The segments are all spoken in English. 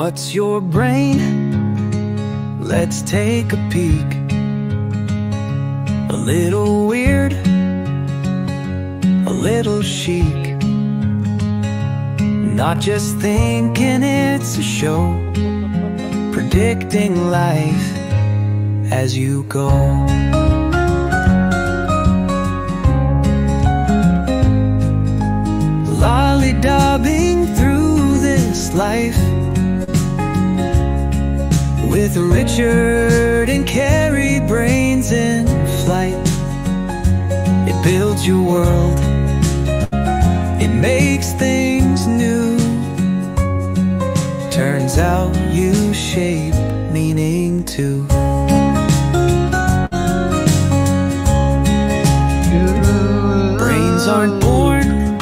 What's your brain? Let's take a peek. A little weird, a little chic. Not just thinking it's a show, predicting life as you go. Lollydabbing through this life with Richard and Keri, brains in flight. It builds your world, it makes things new. Turns out you shape meaning too. Brains aren't born.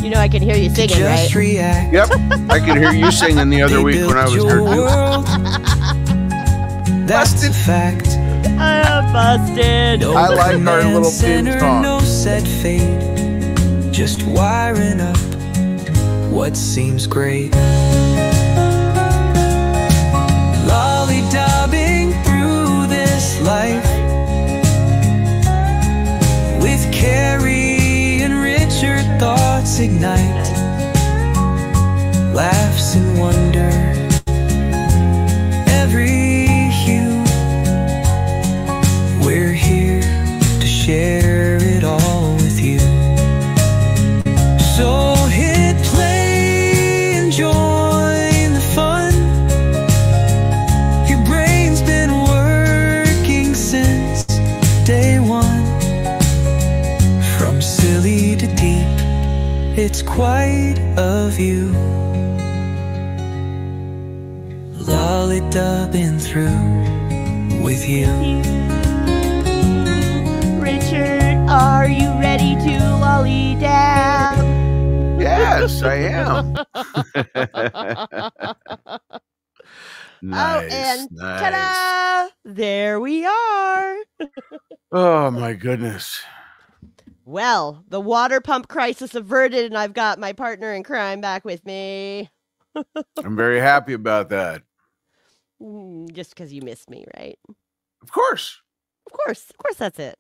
You know I can hear you singing, right? React. Yep, I could hear you singing the other week when I was here too. That's a fact. Busted. No I like our little theme song. No set fate, just wiring up what seems great. Lollydabbing through this life with Keri and Richard, thoughts ignite, laughs and wonder, every hue. We're here to share it all with you. So hit play and join the fun. Your brain's been working since day one. From silly to deep, it's quite a view. Lollydabbing through with you. Richard, are you ready to lollydab? Yes, I am. Oh, and ta-da! There we are. Oh, my goodness. Well, the water pump crisis averted, and I've got my partner in crime back with me. I'm very happy about that. Just because you missed me, right? Of course. Of course, that's it.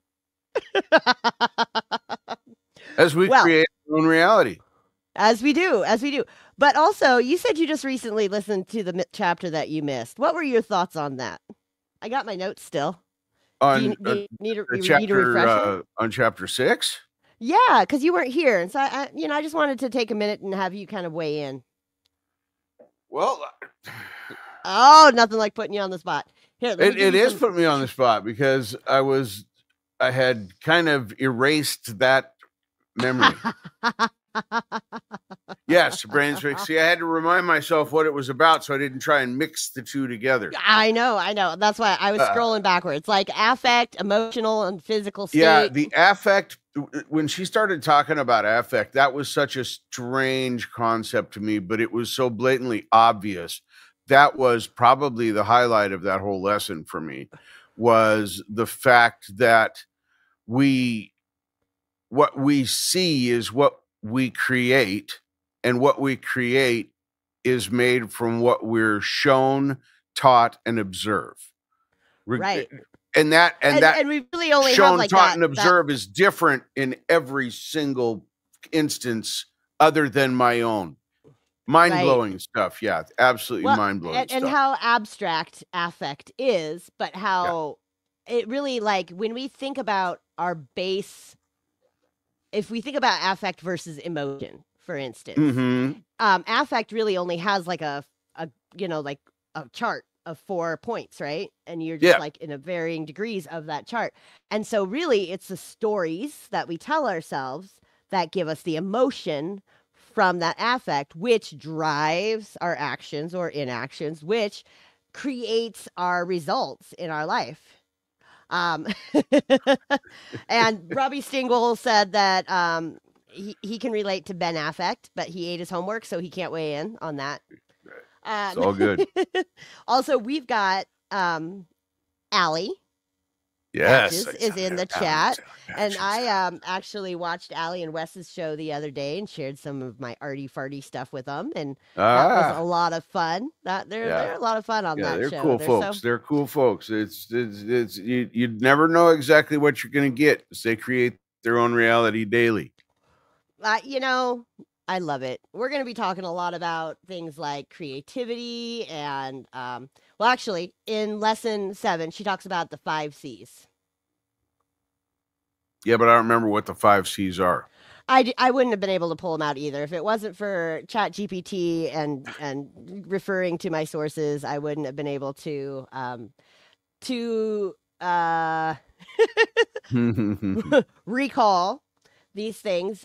As we create our own reality. As we do. But also, you said you just recently listened to the chapter that you missed. What were your thoughts on that? I got my notes still. On do you need a chapter, refresher? on chapter 6? Yeah, because you weren't here. And so, I just wanted to take a minute and have you kind of weigh in. Well, oh, nothing like putting you on the spot. Here, it is putting me on the spot because I had kind of erased that memory. Yes, brain tricks. See, I had to remind myself what it was about so I didn't try and mix the two together. I know. That's why I was scrolling backwards. Like affect, emotional, and physical state. Yeah, the affect, when she started talking about affect, that was such a strange concept to me, but it was so blatantly obvious. That was probably the highlight of that whole lesson for me, was the fact that what we see is what we create, and what we create is made from what we're shown, taught, and observe. Right. And we really only shown, have like taught, that, and observe is different in every single instance other than my own. Mind-blowing stuff. Yeah, absolutely mind-blowing stuff. And how abstract affect is, but how it really, like, when we think about our base, if we think about affect versus emotion, for instance, affect really only has like a chart of 4 points, right? And you're just like in a varying degrees of that chart. And so really it's the stories that we tell ourselves that give us the emotion from that affect, which drives our actions or inactions, which creates our results in our life. And Robbie Stingwell said that he can relate to Ben Affect, but he ate his homework, so he can't weigh in on that. It's all good. Also, we've got Allie, Yes, Patches is in the chat. And I actually watched Allie and Wes's show the other day and shared some of my arty farty stuff with them, and that was a lot of fun. They're a lot of fun on that they're show. cool folks. They're cool folks. It's you'd never know exactly what you're going to get as they create their own reality daily. You know, I love it. We're going to be talking a lot about things like creativity and, well, actually, in lesson 7, she talks about the 5 C's. Yeah, but I don't remember what the 5 C's are. I wouldn't have been able to pull them out either. If it wasn't for ChatGPT and referring to my sources, I wouldn't have been able to recall these things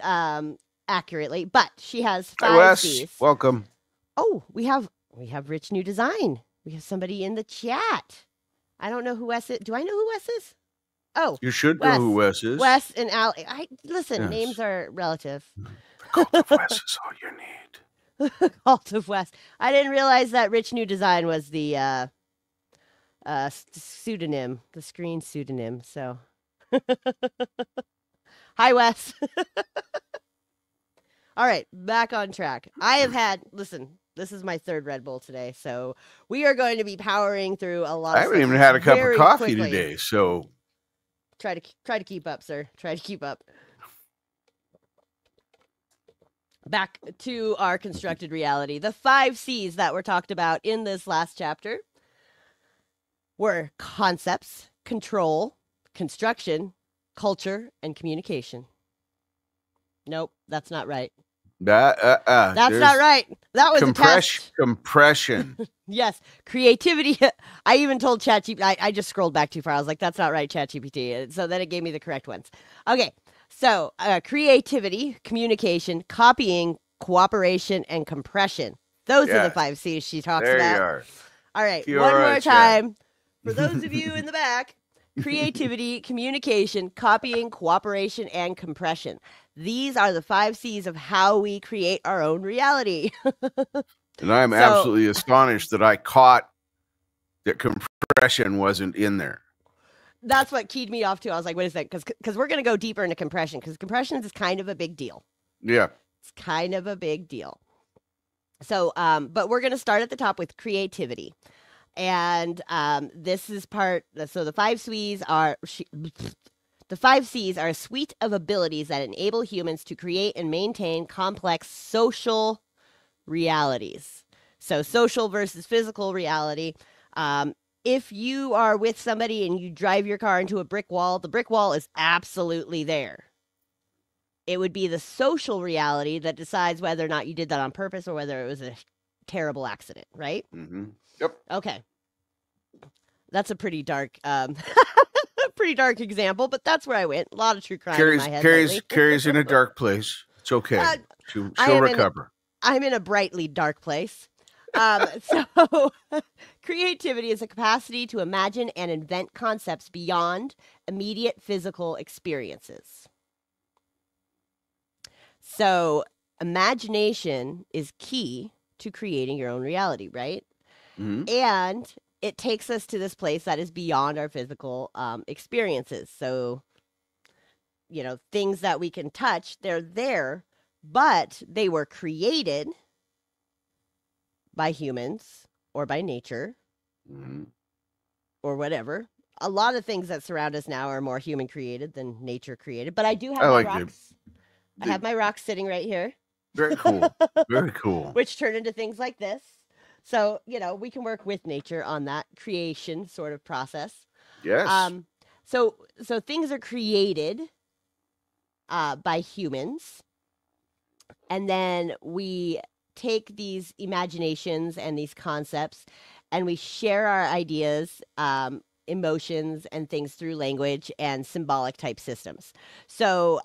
accurately. But she has 5 Wes, C's. welcome. Oh, we have rich new design. We have somebody in the chat. I don't know who Wes is. Do I know who Wes is? Oh, you should know who Wes is. Wes and Allie. Listen, Yes. names are relative. The cult of Wes is all you need. Cult of Wes. I didn't realize that Rich New Design was the pseudonym, the screen pseudonym. So, hi, Wes. All right, back on track. Listen, this is my 3rd Red Bull today, so we are going to be powering through a lot. I haven't even had a cup of coffee today, so try to keep up, sir. Try to keep up. Back to our constructed reality. The 5 C's that were talked about in this last chapter were concepts, control, construction, culture, and communication. Nope, that's not right. That's not right. That was a test. Compression. Yes, creativity. I even told ChatGPT. I just scrolled back too far. I was like, "That's not right, ChatGPT." So then it gave me the correct ones. Okay, so creativity, communication, copying, cooperation, and compression. Those are the 5 C's she talks about. There you are. All right, one more time for those of you in the back. Creativity, communication, copying, cooperation, and compression. These are the 5 C's of how we create our own reality. And I'm absolutely astonished that I caught that compression wasn't in there. That's what keyed me off too. I was like, wait a second, because we're going to go deeper into compression, because compression is kind of a big deal. Yeah. It's kind of a big deal. So, but we're going to start at the top with creativity. And this is so the 5 C's are... The 5 C's are a suite of abilities that enable humans to create and maintain complex social realities. So social versus physical reality. If you are with somebody and you drive your car into a brick wall, the brick wall is absolutely there. It would be the social reality that decides whether or not you did that on purpose or whether it was a terrible accident, right? Mm-hmm. Yep. Okay. That's a pretty dark... pretty dark example, but that's where I went. A lot of true crime in my head lately. Carrie's in a dark place. It's okay. She'll recover. I'm in a brightly dark place. So creativity is a capacity to imagine and invent concepts beyond immediate physical experiences. So imagination is key to creating your own reality, right? Mm-hmm. And it takes us to this place that is beyond our physical experiences. So, things that we can touch, they're there, but they were created by humans or by nature or whatever. A lot of things that surround us now are more human created than nature created. But I do have my rocks. I have my rocks sitting right here. Very cool. Very cool. Which turn into things like this. So, we can work with nature on that creation sort of process. Yes. So things are created by humans. And then we take these imaginations and these concepts and we share our ideas, emotions and things through language and symbolic type systems. So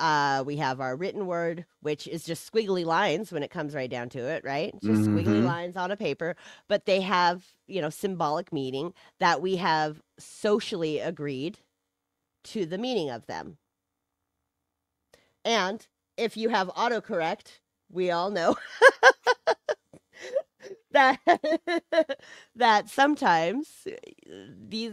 we have our written word, which is just squiggly lines when it comes right down to it, right? Just squiggly lines on a paper, but they have, symbolic meaning that we have socially agreed to the meaning of them. And if you have autocorrect, we all know that sometimes these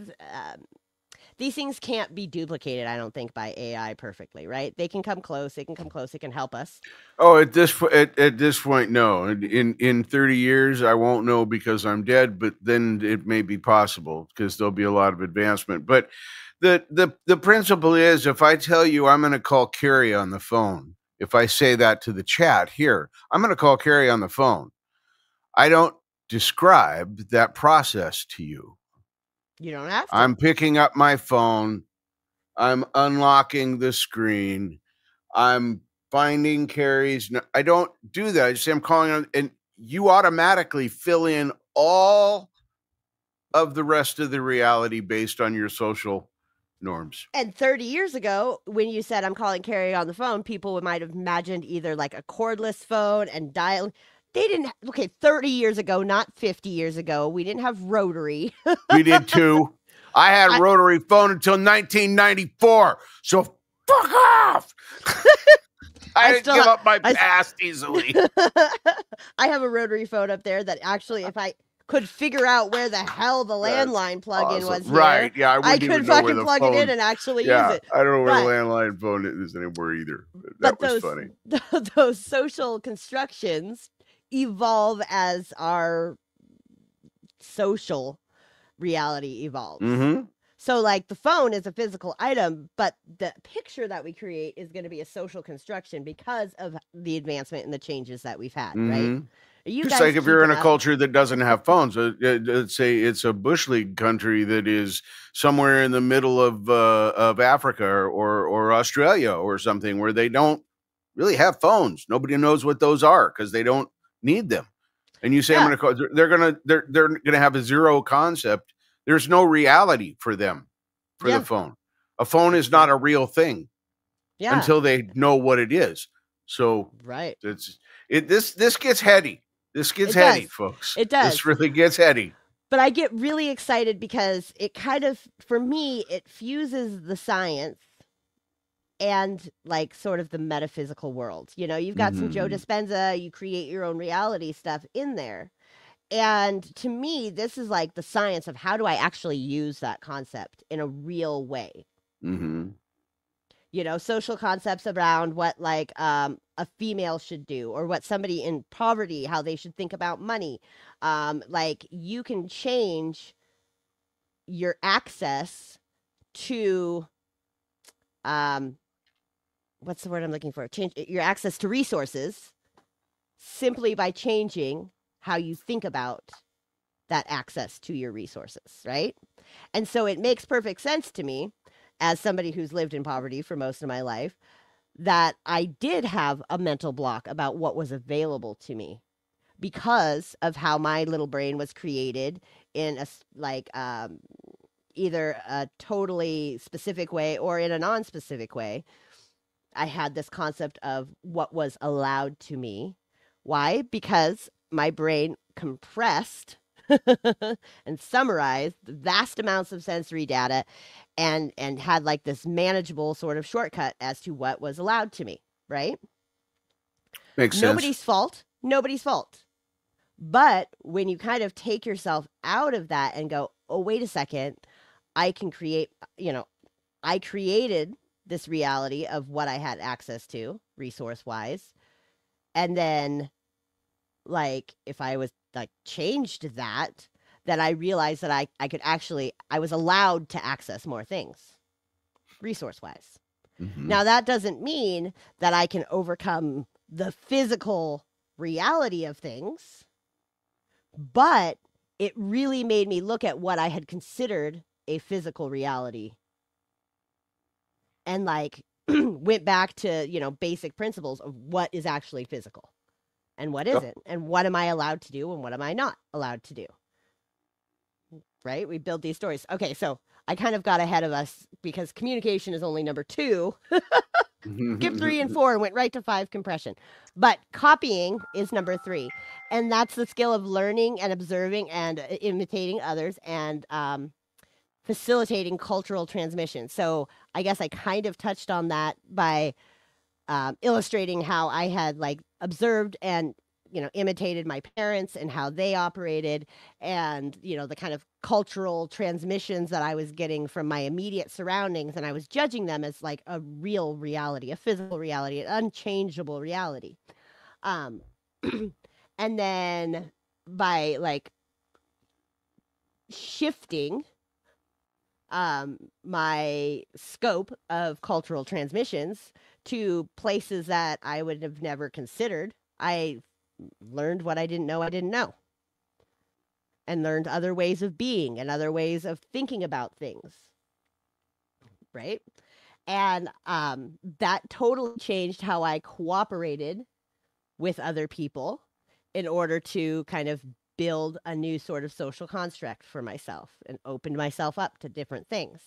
these things can't be duplicated, I don't think, by AI perfectly, right? They can come close. It can help us. Oh, at this point, no. In 30 years, I won't know because I'm dead. But then it may be possible because there'll be a lot of advancement. But the principle is, if I tell you I'm going to call Keri on the phone, if I say that to the chat here, I'm going to call Keri on the phone. I don't describe that process to you. You don't have to. I'm picking up my phone. I'm unlocking the screen. I'm finding Keri's. I don't do that. I just say I'm calling on, and you automatically fill in all of the rest of the reality based on your social norms. And 30 years ago, when you said I'm calling Keri on the phone, people might have imagined either like a cordless phone and dial. They didn't. Okay, 30 years ago, not 50 years ago. We didn't have rotary. We did too. I had a rotary phone until 1994. So fuck off. I didn't give up my past easily. I have a rotary phone up there that actually, if I could figure out where the hell the landline plug-in was here, right? Yeah, I could fucking plug it in and actually use it. I don't know where the landline phone is anymore either. That was funny. Those social constructions evolve as our social reality evolves. Mm-hmm. So like the phone is a physical item, but the picture that we create is going to be a social construction because of the advancement and the changes that we've had, right? Just like if you're in a culture that doesn't have phones, let's say it's a Bush League country that is somewhere in the middle of Africa or Australia or something where they don't really have phones. Nobody knows what those are because they don't need them. And you say, I'm going to call, they're going to have a zero concept. There's no reality for them for the phone. A phone is not a real thing until they know what it is. So this gets heady. This gets heady, folks. It does. This really gets heady. But I get really excited because it kind of, for me, it fuses the science and like sort of the metaphysical world. You know, you've got some Joe Dispenza, you create your own reality stuff in there. And to me, this is like the science of how do I actually use that concept in a real way. You know, social concepts around what like a female should do or what somebody in poverty, how they should think about money. Like you can change your access to, what's the word I'm looking for? Change your access to resources simply by changing how you think about that access to your resources, right? And so it makes perfect sense to me, as somebody who's lived in poverty for most of my life, that I did have a mental block about what was available to me because of how my little brain was created in a like either a totally specific way or in a non-specific way. I had this concept of what was allowed to me. Why? Because my brain compressed and summarized vast amounts of sensory data and had like this manageable sort of shortcut as to what was allowed to me, right? Makes sense. Nobody's fault. But when you kind of take yourself out of that and go, oh, wait a second, I can create, you know, I created this reality of what I had access to resource-wise. And then like if I was like changed that, then I realized that I could actually, I was allowed to access more things resource-wise. Now that doesn't mean that I can overcome the physical reality of things, but it really made me look at what I had considered a physical reality and like went back to, you know, basic principles of what is actually physical. And what isn't? And what am I allowed to do and what am I not allowed to do? Right? We build these stories. Okay, so I kind of got ahead of us because communication is only number 2. Skip 3 and 4 and went right to 5, compression. But copying is number 3. And that's the skill of learning and observing and imitating others and facilitating cultural transmission. So I guess I kind of touched on that by illustrating how I had like observed and imitated my parents and how they operated, and, the kind of cultural transmissions that I was getting from my immediate surroundings. And I was judging them as like a real reality, a physical reality, an unchangeable reality. And then by like shifting my scope of cultural transmissions to places that I would have never considered, I learned what I didn't know, and learned other ways of being and other ways of thinking about things. Right. And that totally changed how I cooperated with other people in order to kind of build a new sort of social construct for myself and opened myself up to different things.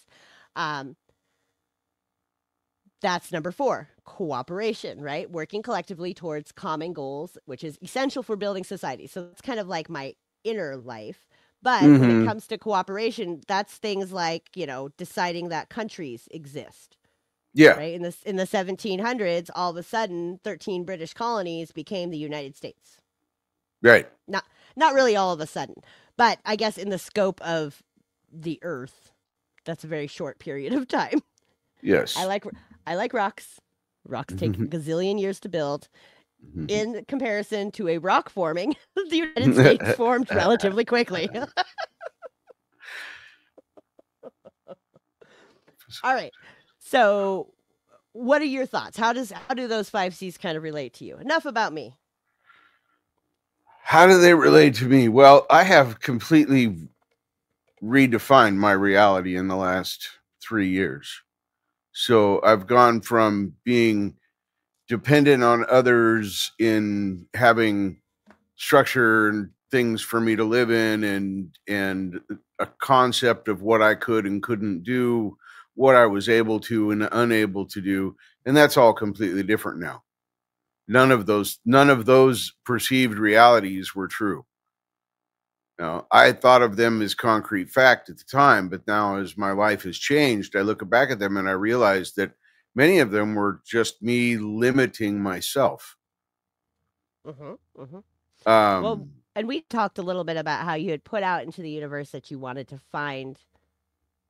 That's number 4, cooperation, right? Working collectively towards common goals, which is essential for building society. So it's kind of like my inner life. But when it comes to cooperation, that's things like, deciding that countries exist. Yeah. Right. In the 1700s, all of a sudden, 13 British colonies became the United States. Right. Not really all of a sudden, but I guess in the scope of the Earth, that's a very short period of time. Yes. I like rocks. Rocks take a gazillion years to build. In comparison to a rock forming, the United States formed relatively quickly. All right. So what are your thoughts? How do those 5 C's kind of relate to you? Enough about me. How do they relate to me? Well, I have completely redefined my reality in the last 3 years. So I've gone from being dependent on others in having structure and things for me to live in, and a concept of what I could and couldn't do, what I was able to and unable to do. And that's all completely different now. None of those perceived realities were true. Now, I thought of them as concrete fact at the time, but now as my life has changed, I look back at them and I realize that many of them were just me limiting myself. Well, and we talked a little bit about how you had put out into the universe that you wanted to find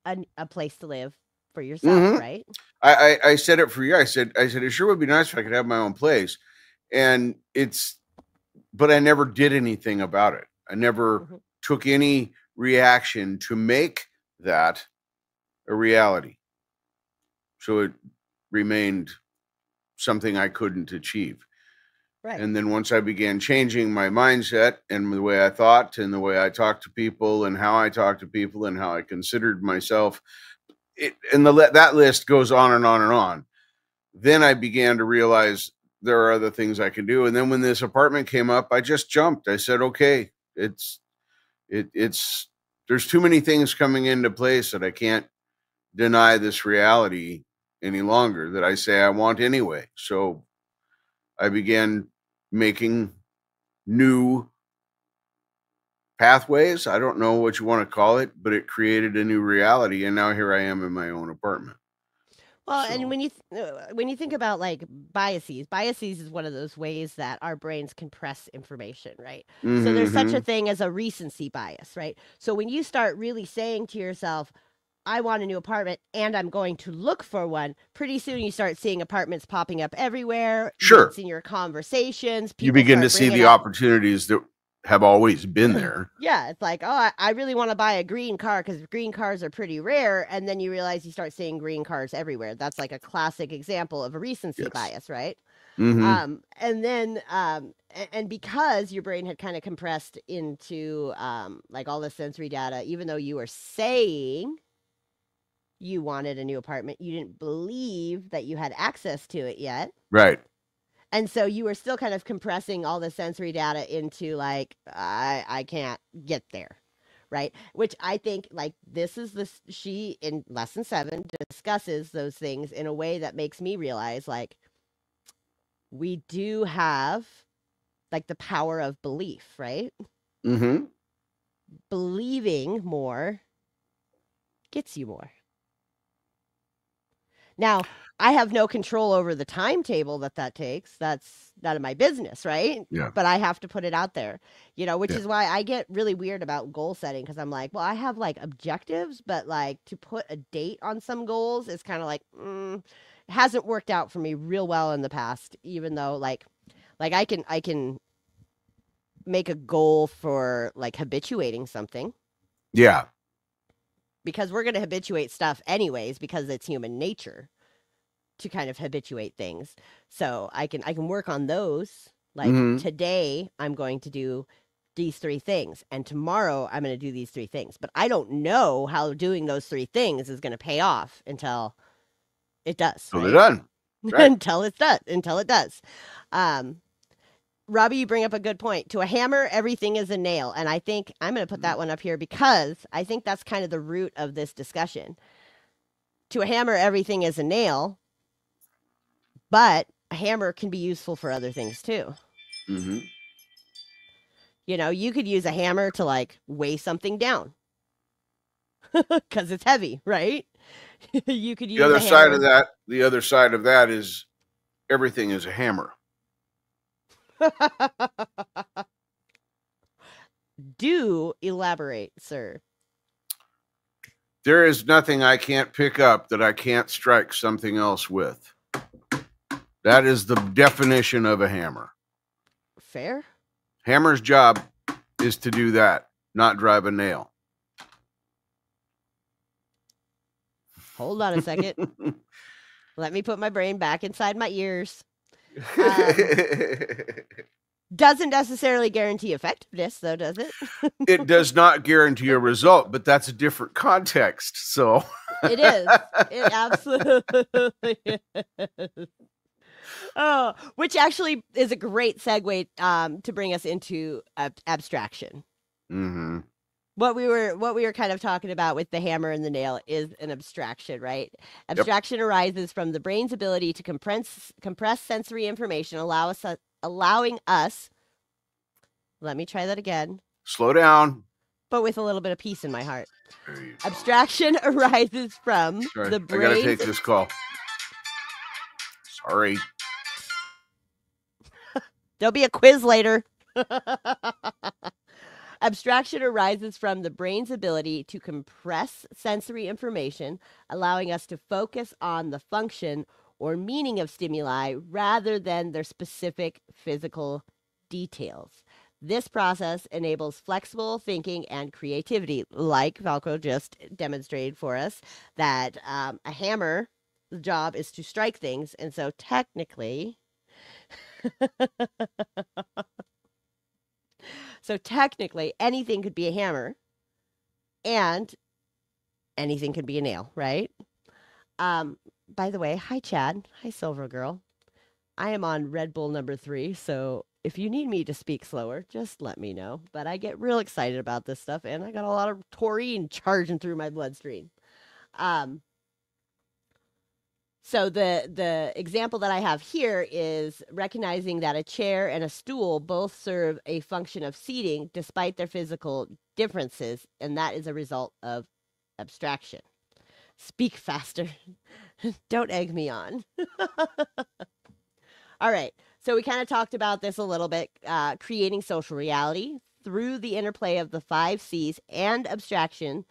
a place to live for yourself, right? I said it for you. I said it sure would be nice if I could have my own place, but I never did anything about it. I never took any reaction to make that a reality. So it remained something I couldn't achieve. Right. And then once I began changing my mindset and the way I thought and the way I talked to people and how I talked to people and how I considered myself, that list goes on and on and on. Then I began to realize there are other things I can do. And then when this apartment came up, I just jumped. I said, okay, there's too many things coming into place that I can't deny this reality any longer that I say I want anyway. So I began making new pathways. I don't know what you want to call it, but it created a new reality. And now here I am in my own apartment. Well, and when you think about like biases is one of those ways that our brains compress information, right? So there's such a thing as a recency bias, right? So when you start really saying to yourself, I want a new apartment and I'm going to look for one, pretty soon you start seeing apartments popping up everywhere. Sure. It's in your conversations. You begin to see the opportunities that have always been there. Yeah, it's like, oh, I really want to buy a green car because green cars are pretty rare. And then you realize you start seeing green cars everywhere. That's like a classic example of a recency bias, right? And then, and because your brain had kind of compressed into like all the sensory data, even though you were saying you wanted a new apartment, you didn't believe that you had access to it yet. Right. And so you were still kind of compressing all the sensory data into like, I can't get there. Right. Which I think like she in lesson 7 discusses those things in a way that makes me realize like we do have like the power of belief, right? Believing more gets you more. Now, I have no control over the timetable that takes. That's none of my business, right? Yeah. But I have to put it out there, which Yeah. is why I get really weird about goal setting, because I'm like, well, I have like objectives, but like to put a date on some goals is kind of like, it hasn't worked out for me real well in the past, even though like I can make a goal for like habituating something. Yeah. Because we're going to habituate stuff anyways, because it's human nature to kind of habituate things. So I can work on those. Like today I'm going to do these 3 things, and tomorrow I'm going to do these 3 things. But I don't know how doing those 3 things is going to pay off until it does. So right? they're done. Right. until it does. Robbie, you bring up a good point. To a hammer, everything is a nail. And I think I'm going to put that one up here because I think that's kind of the root of this discussion. To a hammer, everything is a nail, but a hammer can be useful for other things too. Mm-hmm. You could use a hammer to like weigh something down because it's heavy, right? You could use the other side of that. The other side of that is everything is a hammer. Do elaborate, sir. There is nothing I can't pick up that I can't strike something else with. That is the definition of a hammer. Fair. Hammer's job is to do that, not drive a nail. Hold on a second. Let me put my brain back inside my ears. Doesn't necessarily guarantee effectiveness, though, does it? It does not guarantee a result, but that's a different context. So it is. It absolutely is. Oh, which actually is a great segue to bring us into abstraction. Mm-hmm. What we were kind of talking about with the hammer and the nail is an abstraction, right? Abstraction arises from the brain's ability to compress sensory information, allowing us. Let me try that again. Slow down. But with a little bit of peace in my heart. Abstraction arises from the brain. I gotta take this call. Sorry. There'll be a quiz later. Abstraction arises from the brain's ability to compress sensory information, allowing us to focus on the function or meaning of stimuli rather than their specific physical details. This process enables flexible thinking and creativity, like Falco just demonstrated for us, that a hammer, the job is to strike things, and so technically... So technically, anything could be a hammer, and anything could be a nail, right? By the way, hi, Chad. Hi, Silver Girl. I am on Red Bull number 3, so if you need me to speak slower, just let me know. But I get real excited about this stuff, and I got a lot of taurine charging through my bloodstream. So the example that I have here is recognizing that a chair and a stool both serve a function of seating despite their physical differences, and that is a result of abstraction. Speak faster. Don't egg me on. All right. So we kind of talked about this a little bit, creating social reality through the interplay of the 5 C's and abstraction.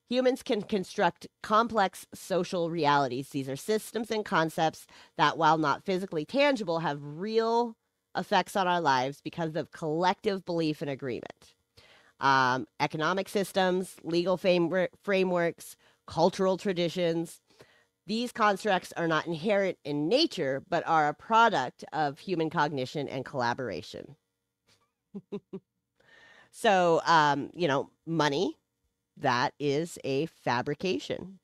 Humans can construct complex social realities. These are systems and concepts that, while not physically tangible, have real effects on our lives because of collective belief and agreement. Economic systems, legal frameworks, cultural traditions. These constructs are not inherent in nature, but are a product of human cognition and collaboration. So, money. That is a fabrication.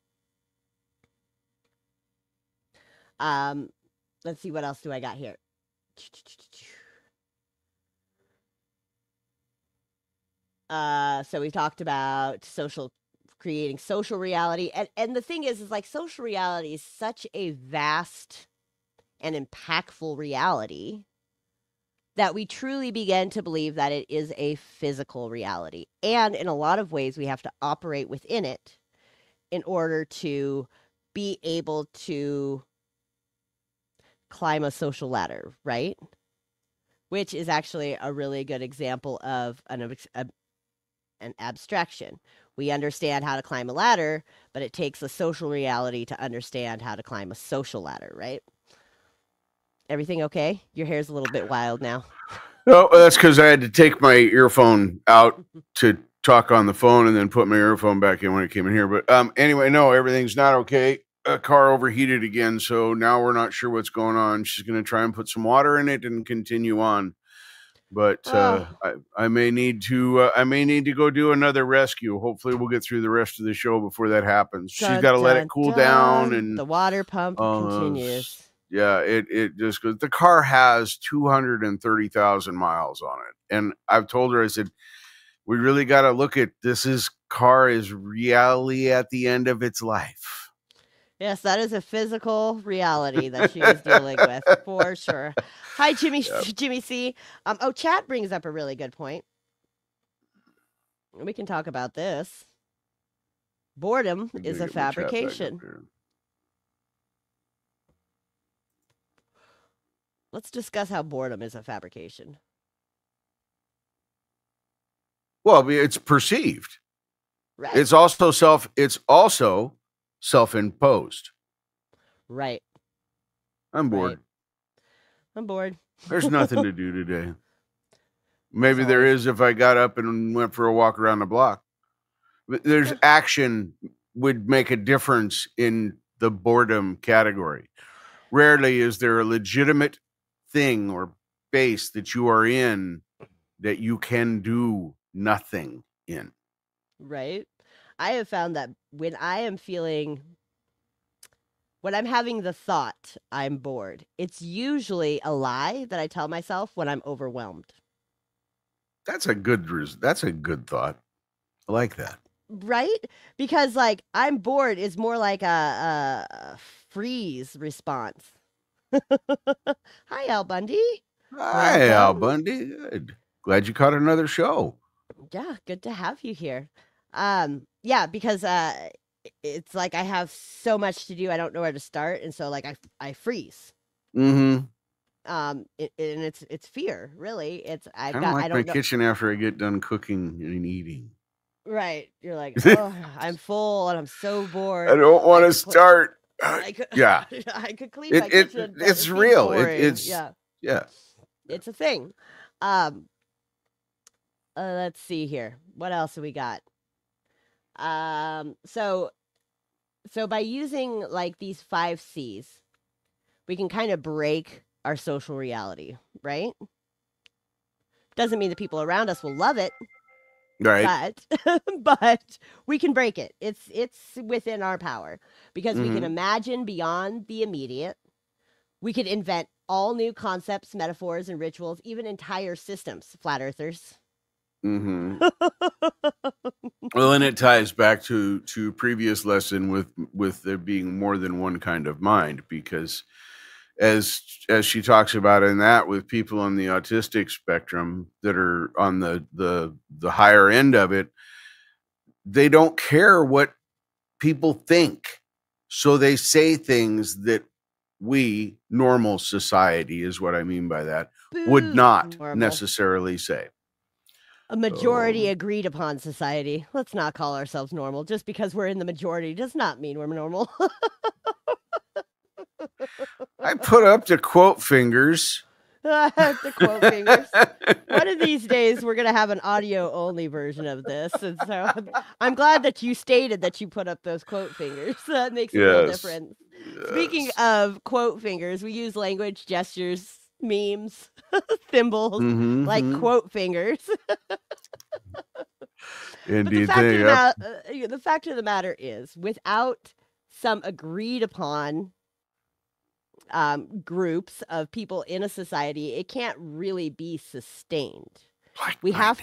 Let's see, what else do I got here? So we talked about creating social reality. And the thing is like social reality is such a vast and impactful reality that we truly begin to believe that it is a physical reality. And in a lot of ways, we have to operate within it in order to be able to climb a social ladder, right? Which is actually a really good example of an abstraction. We understand how to climb a ladder, but it takes a social reality to understand how to climb a social ladder, right? Everything okay? Your hair's a little bit wild now. No, that's because I had to take my earphone out to talk on the phone and then put my earphone back in when it came in here. But anyway, no, everything's not okay. A car overheated again, so now we're not sure what's going on. She's going to try and put some water in it and continue on. But I may need to go do another rescue. Hopefully, we'll get through the rest of the show before that happens. She's got to let it cool down, and the water pump continues. Yeah, it just goes. The car has 230,000 miles on it, and I've told her, I said, we really got to look at this. Car is really at the end of its life. Yes, that is a physical reality that she is dealing with for sure. Hi, Jimmy. Yep. Jimmy C. Chat brings up a really good point. We can talk about this. Boredom is a fabrication. Let's discuss how boredom is a fabrication. Well, it's perceived. Right. It's also self-imposed. Right. I'm bored. Right. I'm bored. There's nothing to do today. Maybe there is if I got up and went for a walk around the block. There's action would make a difference in the boredom category. Rarely is there a legitimate thing or base that you are in that you can do nothing in. Right. I have found that when I'm having the thought I'm bored, it's usually a lie that I tell myself when I'm overwhelmed. That's a good thought. I like that. Right? Because like I'm bored is more like a freeze response. Hi, Al Bundy. Hi, Al Bundy. Good. Glad you caught another show. Yeah, good to have you here. Yeah, because it's like I have so much to do, I don't know where to start, and so like I freeze. Mm-hmm. And it's fear, really. It's I don't like my know. kitchen after I get done cooking and eating. Right. You're like, oh, I'm full and I'm so bored. I don't want to start. Yeah. I could clean my kitchen. It's real. Yeah. Yeah. It's a thing. Let's see here. What else have we got? So by using like these 5 C's, we can kind of break our social reality, right? Doesn't mean the people around us will love it. Right. But we can break it. It's within our power because we can imagine beyond the immediate. We could invent all new concepts, metaphors, and rituals, even entire systems, flat earthers. Mm-hmm. Well, and it ties back to previous lesson with there being more than one kind of mind, because as she talks about in that, with people on the autistic spectrum that are on the higher end of it, they don't care what people think, so they say things that we, normal society is what I mean by that, would not necessarily say. A majority agreed upon society. Let's not call ourselves normal. Just because we're in the majority does not mean we're normal. I put up the quote fingers. The quote fingers. One of these days, we're going to have an audio-only version of this. And so I'm glad that you stated that you put up those quote fingers. That makes a real difference. Yes. Speaking of quote fingers, we use language, gestures, memes, symbols, like quote fingers. Indeed. The fact of the matter is, without some agreed upon groups of people in a society, it can't really be sustained. We have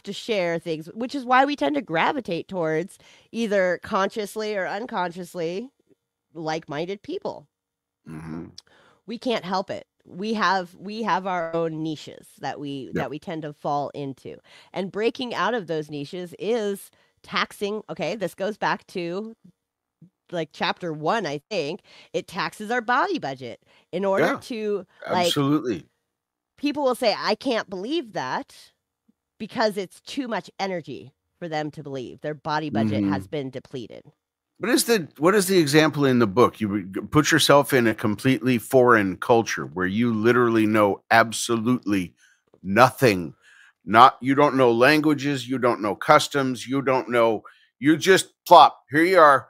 to share things, which is why we tend to gravitate towards either consciously or unconsciously like-minded people. We can't help it. We have our own niches that we tend to fall into, and breaking out of those niches is taxing. Okay, this goes back to like chapter 1, I think, it taxes our body budget in order Yeah, to like absolutely. people will say, I can't believe that because it's too much energy for them to believe. Their body budget has been depleted. What is the example in the book? You would put yourself in a completely foreign culture where you literally know absolutely nothing. You don't know languages, you don't know customs, you don't know. You just plop. Here you are.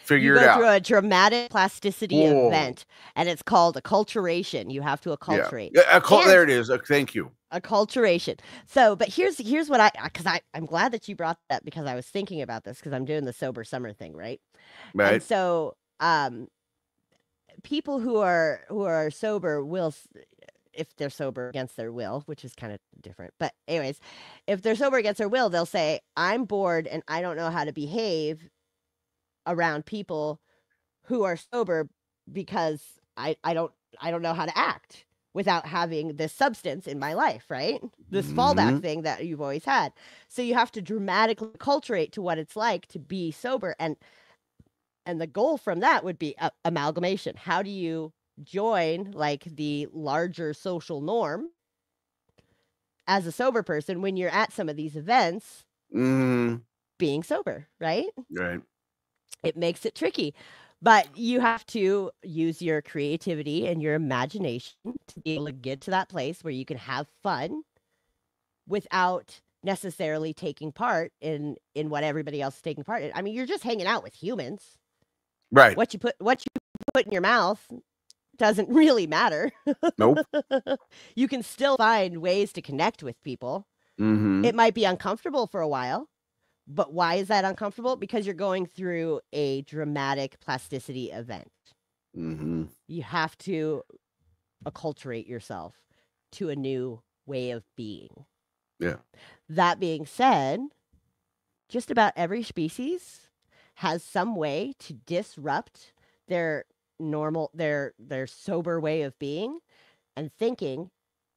Figure You it go out. through a dramatic plasticity Whoa. event, and it's called acculturation. You have to acculturate. Yeah, there it is. Thank you. Acculturation. So, but here's what I'm glad that you brought that because I was thinking about this because I'm doing the sober summer thing, right? Right. And so, people who are sober will, if they're sober against their will, which is kind of different, but anyways, if they're sober against their will, they'll say, I'm bored and I don't know how to behave around people who are sober because I don't know how to act without having this substance in my life, right? This fallback thing that you've always had. So you have to dramatically acculturate to what it's like to be sober, and the goal from that would be amalgamation. How do you join like the larger social norm as a sober person when you're at some of these events being sober, right? Right. It makes it tricky, but you have to use your creativity and your imagination to be able to get to that place where you can have fun without necessarily taking part in what everybody else is taking part in. I mean, you're just hanging out with humans. Right. What you put in your mouth doesn't really matter. Nope. You can still find ways to connect with people. It might be uncomfortable for a while. But why is that uncomfortable? Because you're going through a dramatic plasticity event. You have to acculturate yourself to a new way of being. Yeah. That being said, just about every species has some way to disrupt their sober way of being and thinking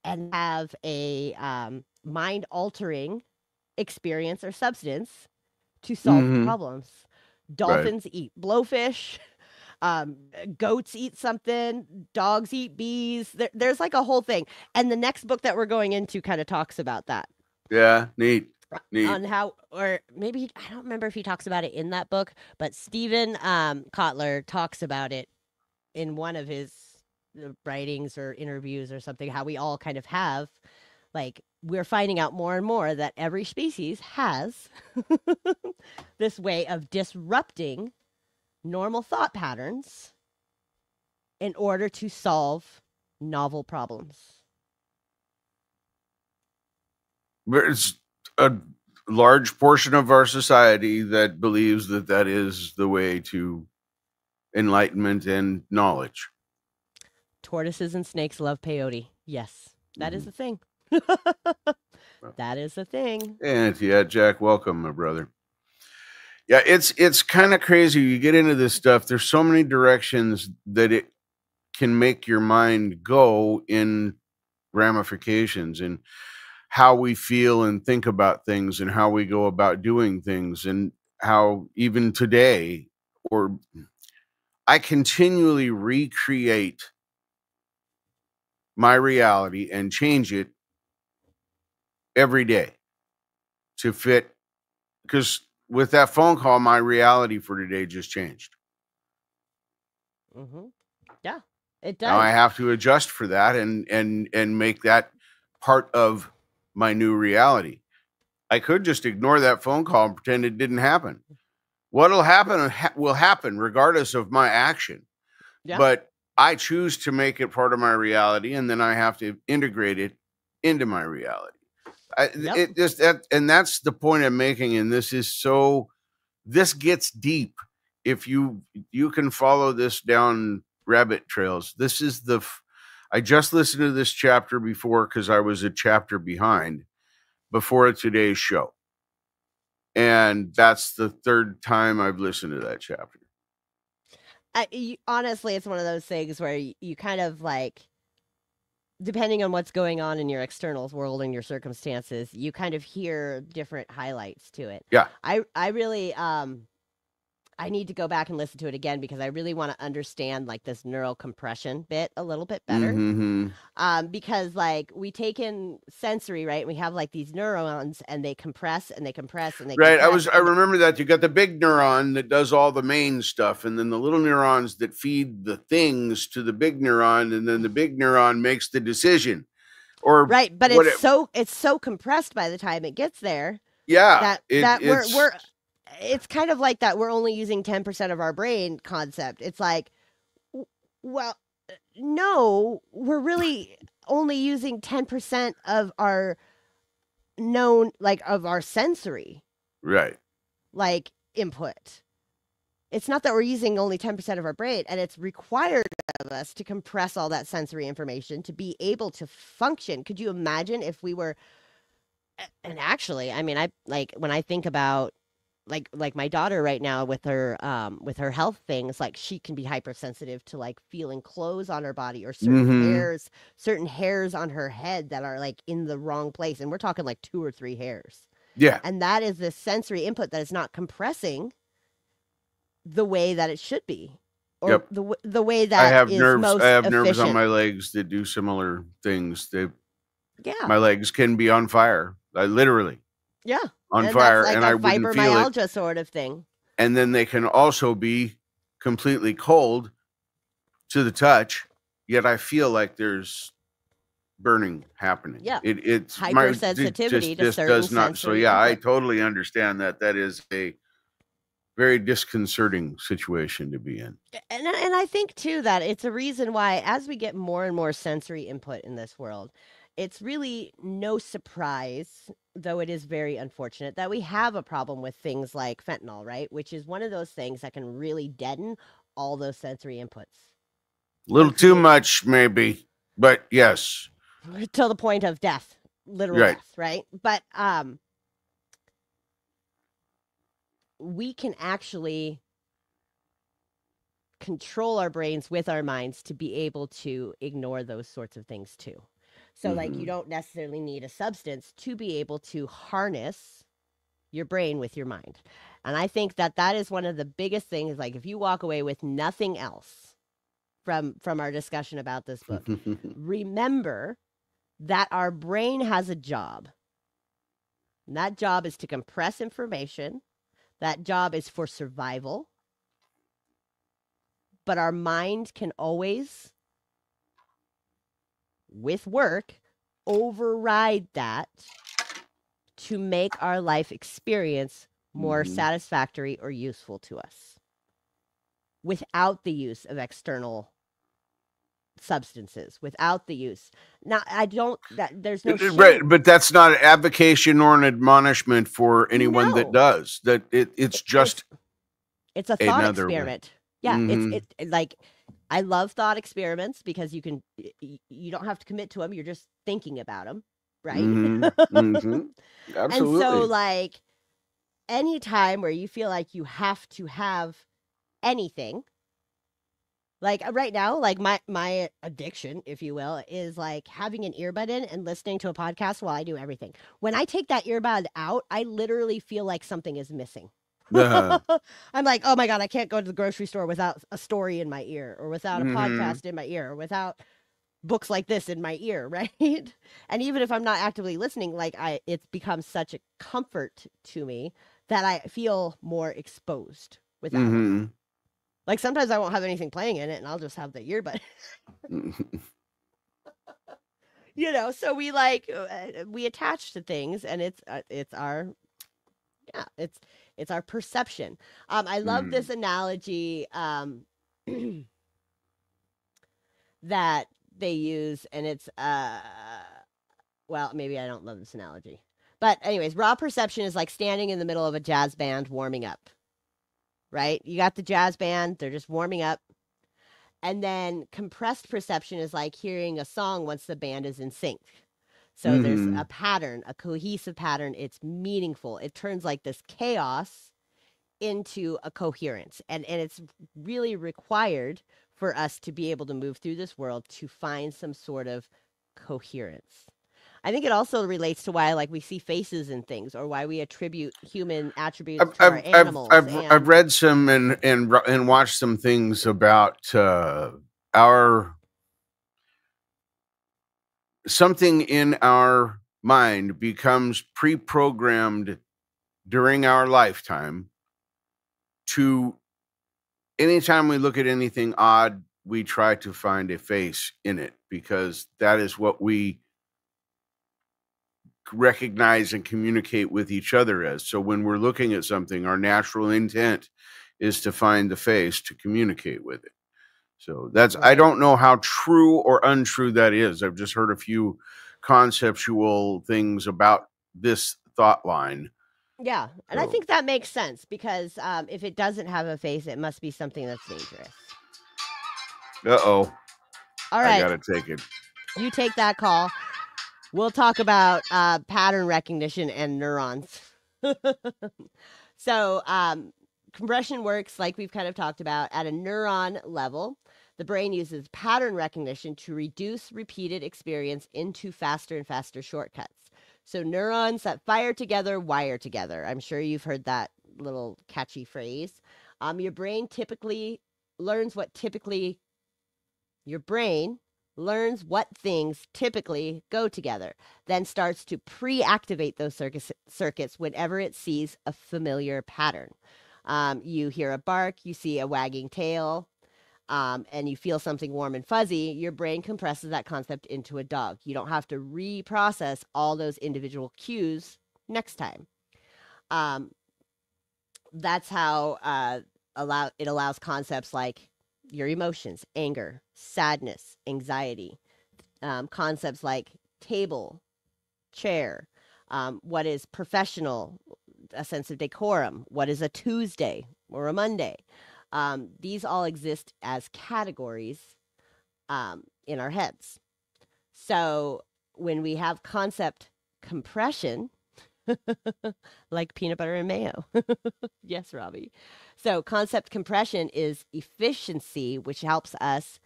and have a mind-altering experience or substance to solve problems. Dolphins eat blowfish. Goats eat something. Dogs eat bees. There's like a whole thing. And the next book that we're going into kind of talks about that. Yeah, neat. On how, or maybe, I don't remember if he talks about it in that book, but Stephen Kotler talks about it in one of his writings or interviews or something, how we all kind of have, like, we're finding out more and more that every species has this way of disrupting normal thought patterns in order to solve novel problems. There's a large portion of our society that believes that is the way to enlightenment and knowledge. Tortoises and snakes love peyote. Yes, that is the thing. That is the thing. And yeah, Jack, welcome, my brother. Yeah, it's kind of crazy. You get into this stuff. There's so many directions that it can make your mind go in ramifications and how we feel and think about things and how we go about doing things and how even today, or I continually recreate my reality and change it every day to fit, because with that phone call, my reality for today just changed. Yeah, it does. Now I have to adjust for that and make that part of my new reality. I could just ignore that phone call and pretend it didn't happen. What'll happen will happen regardless of my action. Yeah. But I choose to make it part of my reality, and then I have to integrate it into my reality. And that's the point I'm making. And this gets deep. If you can follow this down rabbit trails. This is I just listened to this chapter before because I was a chapter behind before today's show. And that's the third time I've listened to that chapter. Honestly, it's one of those things where you kind of like, depending on what's going on in your external world and your circumstances, you kind of hear different highlights to it. Yeah. I really, I need to go back and listen to it again because I really want to understand like this neural compression bit a little bit better. Because like we take in sensory, right? We have like these neurons and they compress and they compress and they Right. compress. I remember that you got the big neuron that does all the main stuff, and then the little neurons that feed the things to the big neuron, and then the big neuron makes the decision. Or right, but it's so compressed by the time it gets there. Yeah. It's kind of like that we're only using 10% of our brain concept. It's like, well, no, we're really only using 10% of our known, like of our sensory, right, like input. It's not that we're using only 10% of our brain, and it's required of us to compress all that sensory information to be able to function. Could you imagine if we were, and actually, I mean, I like when I think about like my daughter right now with her health things, like she can be hypersensitive to like feeling clothes on her body or certain hairs on her head that are like in the wrong place, and we're talking like 2 or 3 hairs. Yeah. And that is the sensory input that is not compressing the way that it should be, or the way that I have is nerves. most I have efficient. nerves on my legs that do similar things. Yeah, my legs can be on fire. Literally. Yeah. On fire, that's like and I wouldn't feel it. Fibromyalgia sort of thing. And then they can also be completely cold to the touch, yet I feel like there's burning happening. Yeah, it's hypersensitivity to certain does not. So yeah, I totally understand that. That is a very disconcerting situation to be in. And I think too that it's a reason why, as we get more and more sensory input in this world, it's really no surprise, though it is very unfortunate, that we have a problem with things like fentanyl, right? Which is one of those things that can really deaden all those sensory inputs. A little too much, maybe, but yes. Till the point of death, literal death, right? But we can actually control our brains with our minds to be able to ignore those sorts of things too. So like you don't necessarily need a substance to be able to harness your brain with your mind. And I think that that is one of the biggest things. Like if you walk away with nothing else from our discussion about this book, remember that our brain has a job. And that job is to compress information. That job is for survival. But our mind can always, with work, override that to make our life experience more satisfactory or useful to us without the use of external substances, without the use. Now, there's no shame. Right, but that's not an advocation or an admonishment for anyone that does. That it's just it's a thought experiment. Yeah, it's like I love thought experiments because you don't have to commit to them. You're just thinking about them, right? Absolutely. And so like any time where you feel like you have to have anything, like right now, like my addiction, if you will, is like having an earbud in and listening to a podcast while I do everything. When I take that earbud out, I literally feel like something is missing. I'm like, oh my God, I can't go to the grocery store without a story in my ear, or without a podcast in my ear, or without books like this in my ear, right? And even if I'm not actively listening, like it's become such a comfort to me that I feel more exposed without it. Like sometimes I won't have anything playing in it and I'll just have the earbud. You know, so we we attach to things, and it's our perception. I love this analogy that they use, and it's well, maybe I don't love this analogy. But anyways, raw perception is like standing in the middle of a jazz band warming up. Right? You got the jazz band, they're just warming up. And then compressed perception is like hearing a song once the band is in sync. So there's a pattern, a cohesive pattern. It's meaningful. It turns like this chaos into a coherence. And it's really required for us to be able to move through this world to find some sort of coherence. I think it also relates to why, like, we see faces in things, or why we attribute human attributes to our animals. I've read some and watched some things about something in our mind becomes pre-programmed during our lifetime to, anytime we look at anything odd, we try to find a face in it, because that is what we recognize and communicate with each other as. So when we're looking at something, our natural intent is to find the face to communicate with it. So that's, Right. I don't know how true or untrue that is. I've just heard a few conceptual things about this thought line. Yeah, and I think that makes sense, because if it doesn't have a face, it must be something that's dangerous. Uh-oh. All right. I gotta take it. You take that call. We'll talk about pattern recognition and neurons. So compression works, like we've kind of talked about, at a neuron level. The brain uses pattern recognition to reduce repeated experience into faster and faster shortcuts. So neurons that fire together wire together. I'm sure you've heard that little catchy phrase. Your brain learns what things typically go together, then starts to pre-activate those circuits whenever it sees a familiar pattern. You hear a bark, you see a wagging tail, and you feel something warm and fuzzy. Your brain compresses that concept into a dog. You don't have to reprocess all those individual cues next time. That's how it allows concepts like your emotions, anger, sadness, anxiety, concepts like table, chair, what is professional, a sense of decorum, what is a Tuesday or a Monday. These all exist as categories in our heads. So when we have concept compression, like peanut butter and mayo. Yes, Robbie. So concept compression is efficiency, which helps us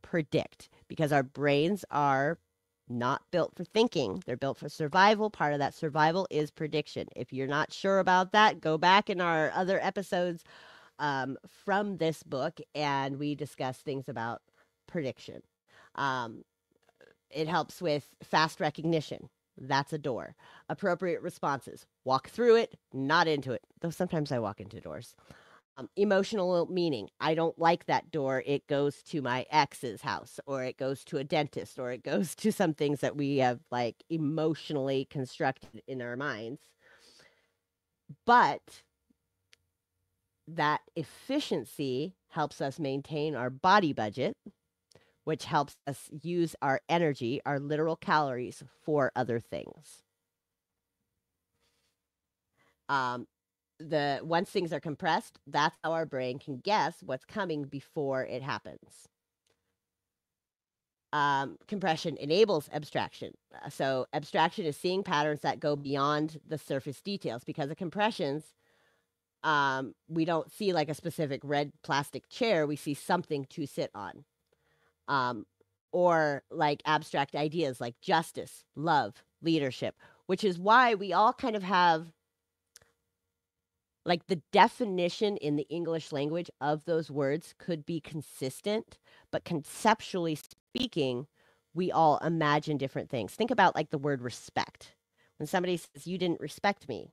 predict, because our brains are not built for thinking. They're built for survival. Part of that survival is prediction. If you're not sure about that, go back in our other episodes from this book, and we discuss things about prediction. It helps with fast recognition. That's a door. Appropriate responses. Walk through it, not into it. Though sometimes I walk into doors. Emotional meaning. I don't like that door. It goes to my ex's house, or it goes to a dentist, or it goes to some things that we have like emotionally constructed in our minds. But that efficiency helps us maintain our body budget, which helps us use our energy, our literal calories, for other things. Once things are compressed, that's how our brain can guess what's coming before it happens. Compression enables abstraction. So abstraction is seeing patterns that go beyond the surface details. Because of compressions, we don't see like a specific red plastic chair. We see something to sit on. Or like abstract ideas like justice, love, leadership, which is why we all kind of have like the definition in the English language of those words could be consistent, but conceptually speaking, we all imagine different things. Think about like the word respect. When somebody says, you didn't respect me,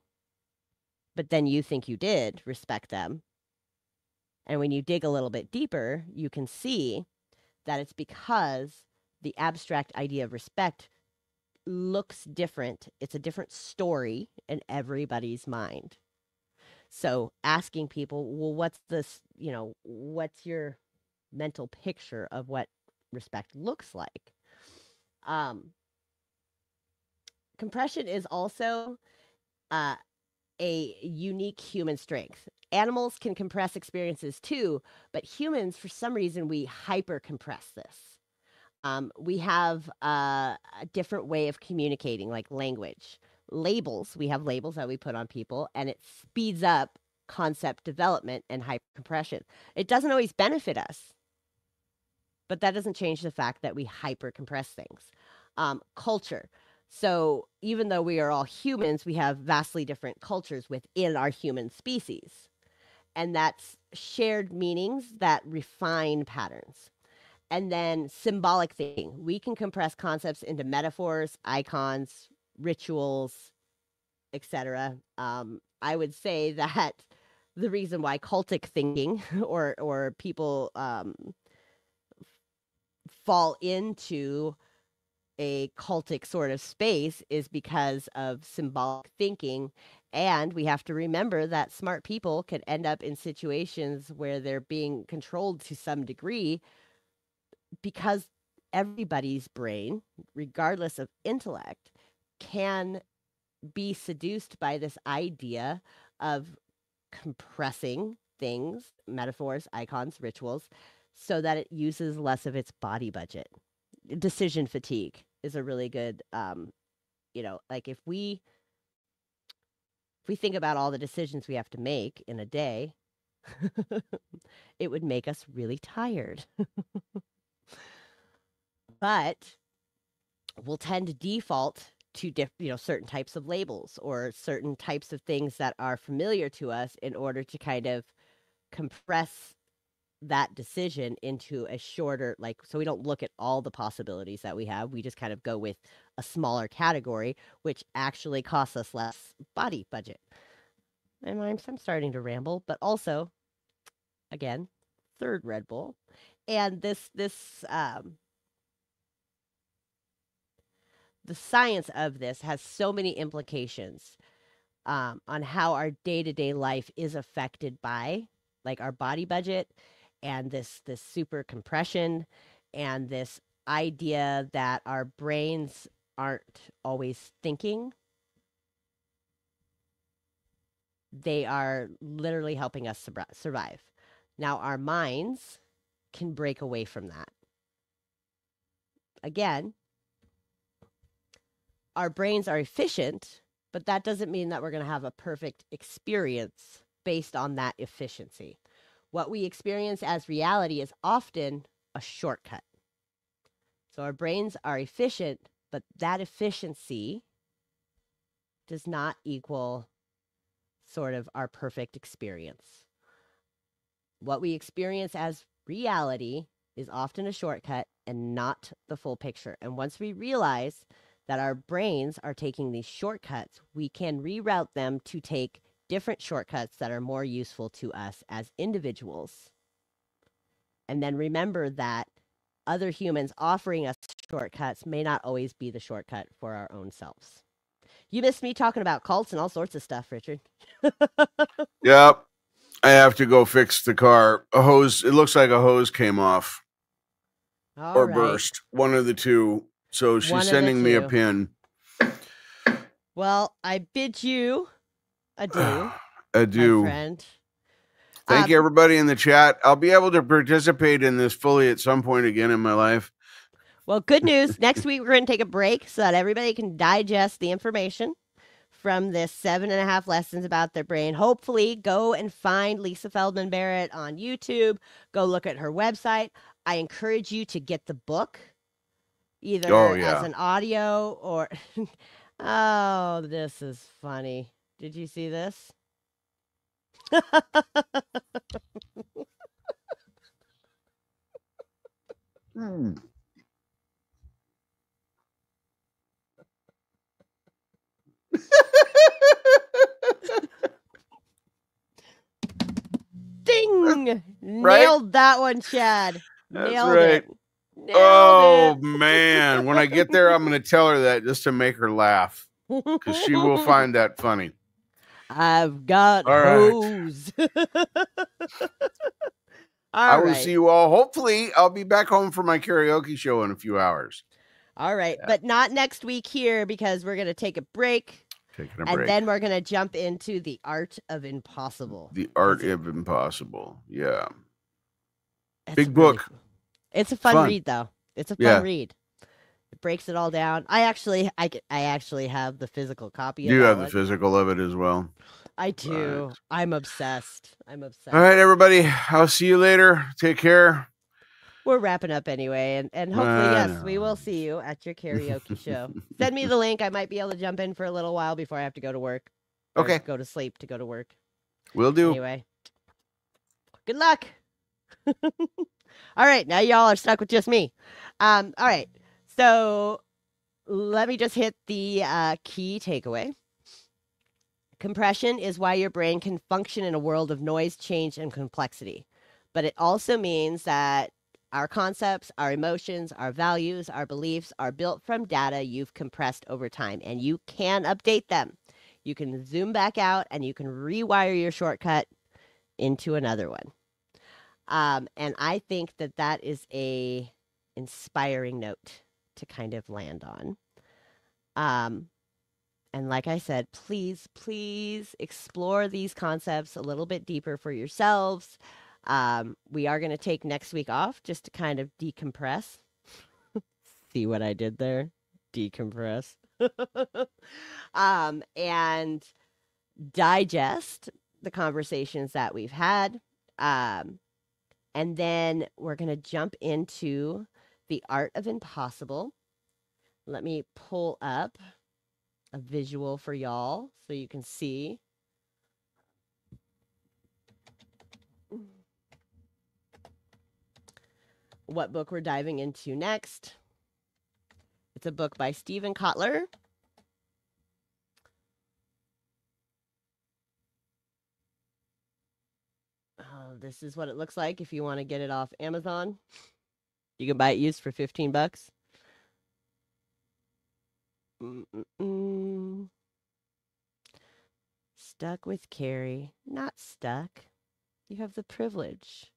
but then you think you did respect them. And when you dig a little bit deeper, you can see that it's because the abstract idea of respect looks different. It's a different story in everybody's mind. So asking people, well, what's this, what's your mental picture of what respect looks like? Compression is also a unique human strength. Animals can compress experiences too, but humans, for some reason, we hyper compress this. We have a different way of communicating, like language. Labels, we have labels that we put on people, and it speeds up concept development and hypercompression. It doesn't always benefit us, but that doesn't change the fact that we hypercompress things. Culture. So even though we are all humans, we have vastly different cultures within our human species. And that's shared meanings that refine patterns. And then symbolic thinking. We can compress concepts into metaphors, icons, rituals, etc. I would say that the reason why cultic thinking or people fall into a cultic sort of space is because of symbolic thinking. And we have to remember that smart people can end up in situations where they're being controlled to some degree because everybody's brain, regardless of intellect, can be seduced by this idea of compressing things, metaphors, icons, rituals, so that it uses less of its body budget. Decision fatigue is a really good, like if we think about all the decisions we have to make in a day, it would make us really tired. But we'll tend to default to certain types of labels or certain types of things that are familiar to us in order to kind of compress that decision into a shorter, so we don't look at all the possibilities that we have. We just kind of go with a smaller category, which actually costs us less body budget. And I'm starting to ramble, but also, again, third Red Bull. And the science of this has so many implications on how our day-to-day life is affected by our body budget and this super compression and this idea that our brains aren't always thinking. They are literally helping us survive. Now, our minds can break away from that. Again, our brains are efficient, but that doesn't mean that we're going to have a perfect experience based on that efficiency. What we experience as reality is often a shortcut. So our brains are efficient, but that efficiency does not equal sort of our perfect experience. What we experience as reality is often a shortcut and not the full picture. And once we realize that our brains are taking these shortcuts, we can reroute them to take different shortcuts that are more useful to us as individuals. And then remember that other humans offering us shortcuts may not always be the shortcut for our own selves. You missed me talking about cults and all sorts of stuff, Richard. Yep. I have to go fix the car. A hose, it looks like a hose came off. Or burst. One of the two. So she's sending me a pin. Well, I bid you adieu. Adieu. My friend. Thank you, everybody in the chat. I'll be able to participate in this fully at some point again in my life. Well, good news. Next week, we're going to take a break so that everybody can digest the information from this 7.5 lessons about their brain. Hopefully, go and find Lisa Feldman Barrett on YouTube. Go look at her website. I encourage you to get the book, either as an audio or... Oh, this is funny. Did you see this? Ding! Right? Nailed that one, Chad. That's Nailed right. it. Nailed it. Man. When I get there, I'm going to tell her that just to make her laugh. Because she will find that funny. I've got hose. I will see you all. Hopefully, I'll be back home for my karaoke show in a few hours. All right. Yeah. But not next week here because we're going to take a break. And then we're going to jump into the art of impossible. The art of impossible. Yeah. Big book. It's a fun read, though. It's a fun read. It breaks it all down. I actually have the physical copy of it. You have the physical of it as well. I do. Right. I'm obsessed. All right, everybody. I'll see you later. Take care. we're wrapping up anyway. And hopefully, yes, we will see you at your karaoke show. Send me the link. I might be able to jump in for a little while before I have to go to work. Okay. Go to sleep to go to work. Will do. Anyway, good luck. All right, now y'all are stuck with just me. All right, so let me just hit the key takeaway. Compression is why your brain can function in a world of noise, change, and complexity. But it also means that our concepts, our emotions, our values, our beliefs are built from data you've compressed over time, and you can update them. You can zoom back out, and you can rewire your shortcut into another one. And I think that that is a inspiring note to kind of land on. And like I said, please, please explore these concepts a little bit deeper for yourselves. We are going to take next week off just to kind of decompress. See what I did there? Decompress. And digest the conversations that we've had. And then we're going to jump into the art of impossible. Let me pull up a visual for y'all so you can see. What book we're diving into next. It's a book by Stephen Kotler. This is what it looks like if you want to get it off Amazon. You can buy it used for $15. Stuck with Keri. Not stuck. You have the privilege.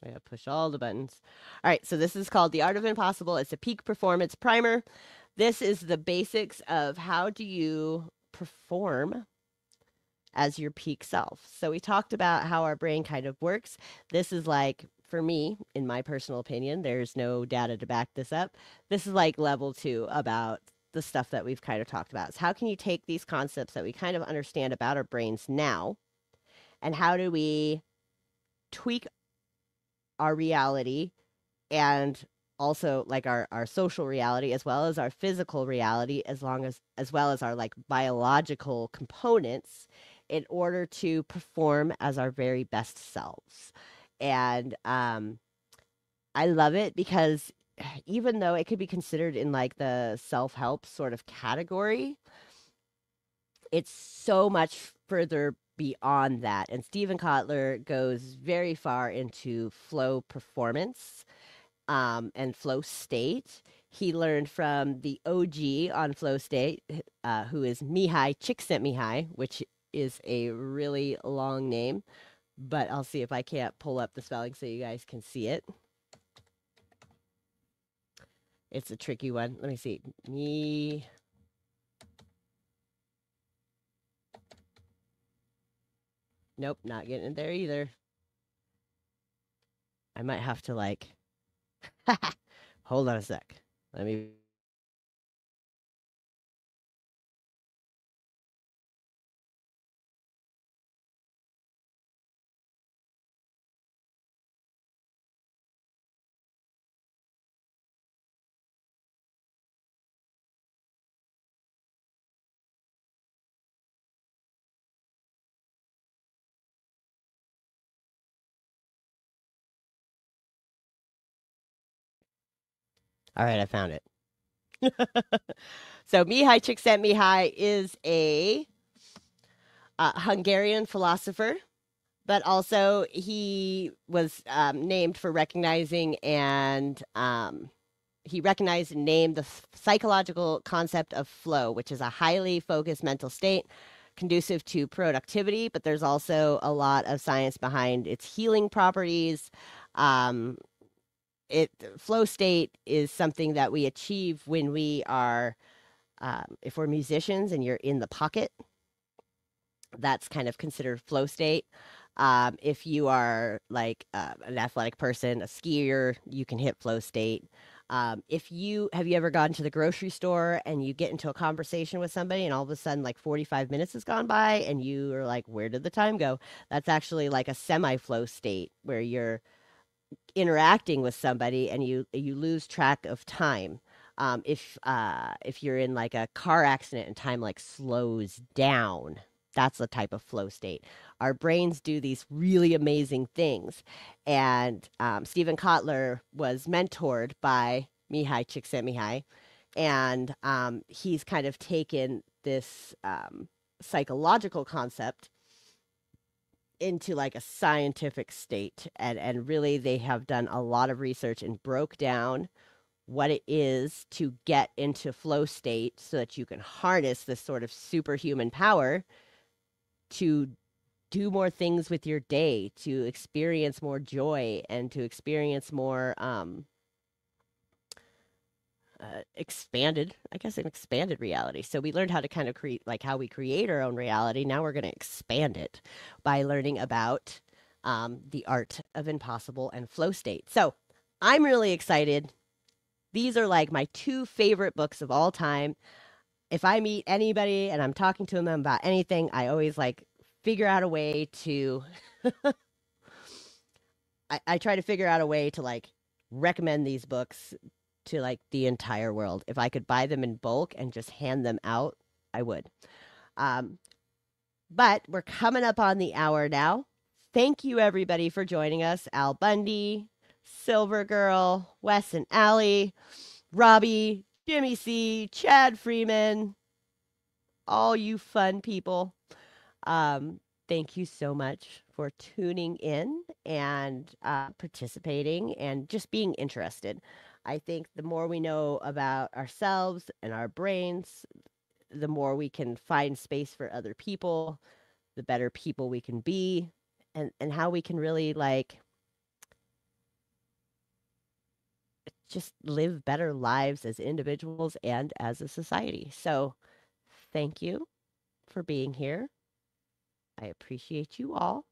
I gotta push all the buttons. All right, so this is called The Art of Impossible. It's a peak performance primer. This is the basics of how do you perform as your peak self. So we talked about how our brain kind of works. This is like, for me, in my personal opinion, there's no data to back this up. This is like level 2 about the stuff that we've kind of talked about. Is how can you take these concepts that we kind of understand about our brains now, and how do we tweak our reality and also like our social reality as well as our physical reality as well as our like biological components in order to perform as our very best selves. And I love it because even though it could be considered in like the self-help sort of category, it's so much further beyond that. And Stephen Kotler goes very far into flow performance and flow state. He learned from the OG on flow state, who is Mihai Csikszentmihalyi, which is a really long name, but I'll see if I can't pull up the spelling so you guys can see it. It's a tricky one. Let me see. Nope, not getting it there either. I might have to like, hold on a sec. Let me. All right, I found it. So Mihai Csikszentmihalyi is a Hungarian philosopher, but also he was named for recognizing and he recognized and named the psychological concept of flow, which is a highly focused mental state conducive to productivity, but there's also a lot of science behind its healing properties. Flow state is something that we achieve when we are, if we're musicians and you're in the pocket, that's kind of considered flow state. If you are like an athletic person, a skier, you can hit flow state. If you have you ever gone to the grocery store and you get into a conversation with somebody and all of a sudden like 45 minutes has gone by and you are like, where did the time go? That's actually like a semi-flow state where you're interacting with somebody and you lose track of time. If you're in like a car accident and time like slows down, that's the type of flow state. Our brains do these really amazing things. And Stephen Kotler was mentored by Mihai Csikszentmihalyi, and he's kind of taken this psychological concept into like a scientific state, and really they have done a lot of research and broke down what it is to get into flow state so that you can harness this sort of superhuman power to do more things with your day, to experience more joy and to experience more expanded, I guess, an expanded reality. So we learned how to kind of create, like how we create our own reality. Now we're going to expand it by learning about the art of impossible and flow state. So I'm really excited. These are like my two favorite books of all time. If I meet anybody and I'm talking to them about anything, I always like figure out a way to, I try to figure out a way to like recommend these books to like the entire world. If I could buy them in bulk and just hand them out, I would. But we're coming up on the hour now. Thank you everybody for joining us. Al Bundy, Silver Girl, Wes and Allie, Robbie, Jimmy C, Chad Freeman, all you fun people. Thank you so much for tuning in and participating and just being interested. I think the more we know about ourselves and our brains, the more we can find space for other people, the better people we can be, and how we can really like just live better lives as individuals and as a society. So thank you for being here. I appreciate you all.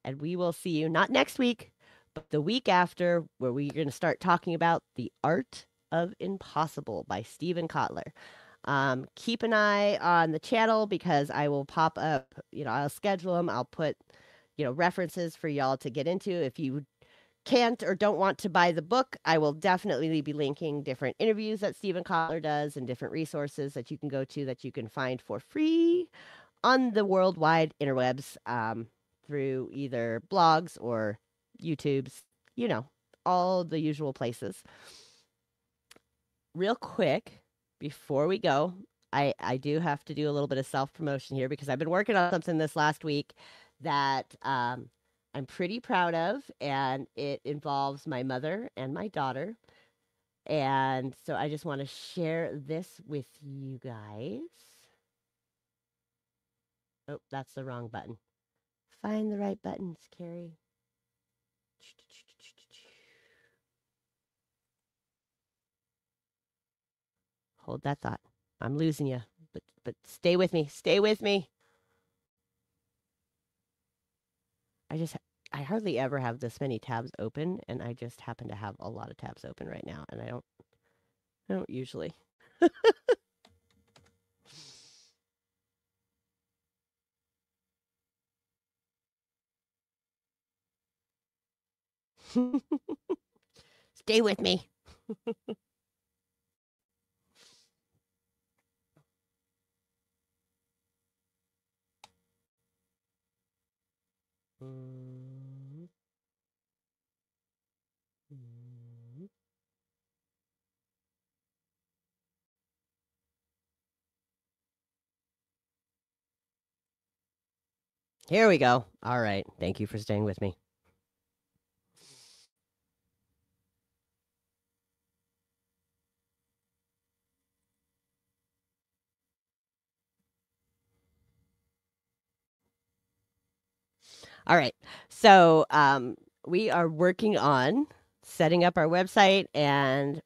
And we will see you not next week, but the week after, where we're going to start talking about The Art of Impossible by Stephen Kotler. Keep an eye on the channel because I will pop up, I'll schedule them. I'll put, references for y'all to get into. If you can't or don't want to buy the book, I will definitely be linking different interviews that Stephen Kotler does and different resources that you can go to that you can find for free on the worldwide interwebs, through either blogs or YouTubes, all the usual places. Real quick, before we go, I do have to do a little bit of self-promotion here because I've been working on something this last week that I'm pretty proud of, and it involves my mother and my daughter. And so I just want to share this with you guys. Oh, that's the wrong button. Find the right buttons, Keri. Hold that thought. I'm losing you, but stay with me. Stay with me. I hardly ever have this many tabs open, and I just happen to have a lot of tabs open right now, and I don't usually. Stay with me. Here we go. All right. Thank you for staying with me. All right. So we are working on setting up our website, and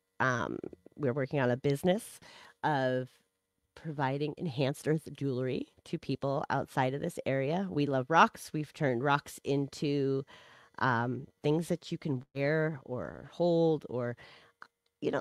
we're working on a business of providing enhanced earth jewelry to people outside of this area. We love rocks. We've turned rocks into things that you can wear or hold, or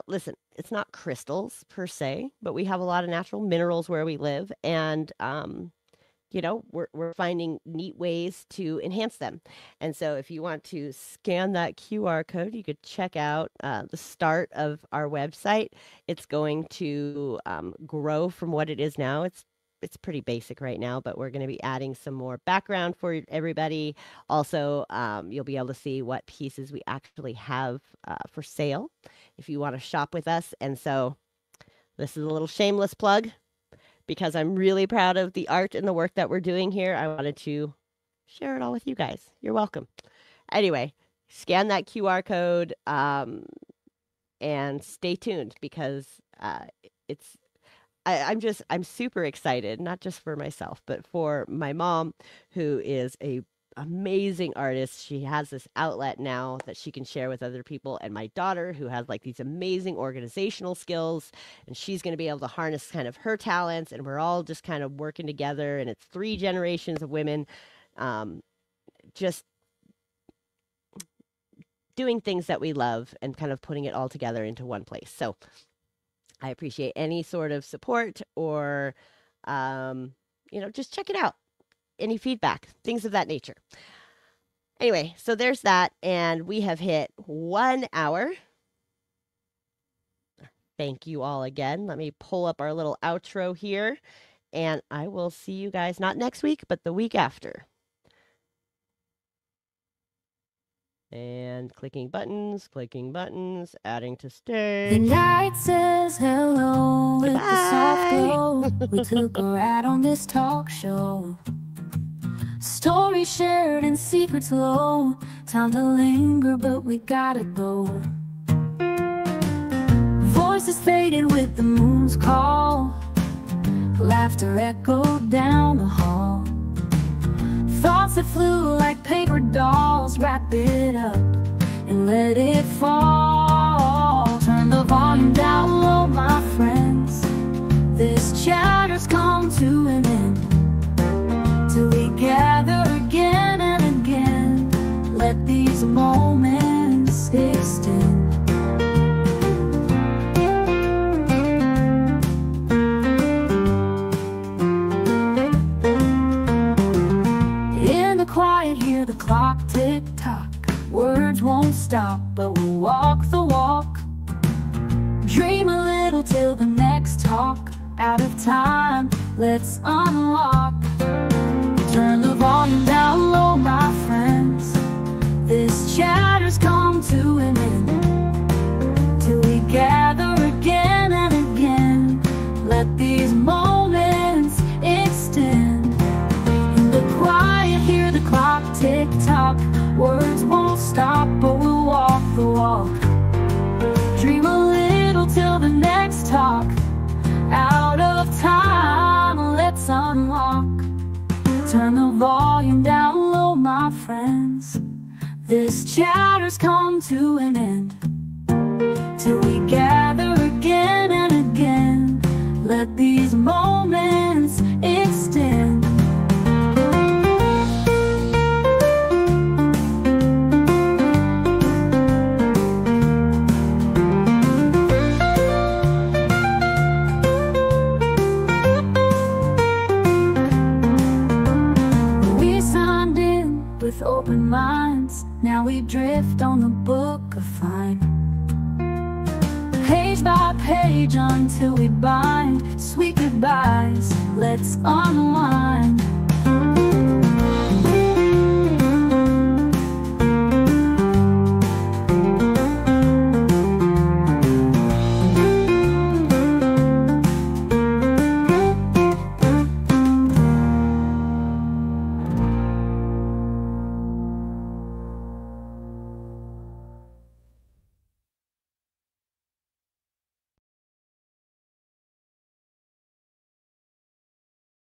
listen, it's not crystals per se, but we have a lot of natural minerals where we live, and we're finding neat ways to enhance them. And so if you want to scan that QR code, you could check out the start of our website. It's going to grow from what it is now. It's pretty basic right now, but we're going to be adding some more background for everybody. Also, you'll be able to see what pieces we actually have for sale if you want to shop with us. And so this is a little shameless plug because I'm really proud of the art and the work that we're doing here. I wanted to share it all with you guys. You're welcome. Anyway, scan that QR code and stay tuned because I'm super excited, not just for myself, but for my mom, who is a amazing artist. She has this outlet now that she can share with other people, and my daughter, who has like these amazing organizational skills, and she's going to be able to harness kind of her talents, and we're all just kind of working together, and it's 3 generations of women just doing things that we love and kind of putting it all together into one place. So I appreciate any sort of support or, just check it out. Any feedback, things of that nature. Anyway, so there's that. And we have hit 1 hour. Thank you all again. Let me pull up our little outro here. And I will see you guys not next week, but the week after. And clicking buttons, adding to stage. The night says hello with the soft glow. We took a ride on this talk show. Stories shared and secrets low. Time to linger, but we gotta go. Voices faded with the moon's call. Laughter echoed down the hall. Thoughts that flew like paper dolls. Wrap it up and let it fall. Turn the volume down low, my friends. This chatter's come to an end. Till we gather again and again. Let these moments extend. Quiet, hear the clock tick-tock. Words won't stop, but we'll walk the walk. Dream a little till the next talk. Out of time, let's unlock. Turn the volume down low, my friends. This chatter's come to an end. Till we gather again and again. Let these moments extend. In the quiet, hear the clock tick-tock. Words won't stop, but we'll walk the walk. Dream a little till the next talk. Out of time, let's unlock. Turn the volume down low, my friends. This chatter's come to an end. Till we gather again and again. Let these moments extend. With open minds, now we drift on the book of fine. Page by page until we bind. Sweet goodbyes, let's unwind.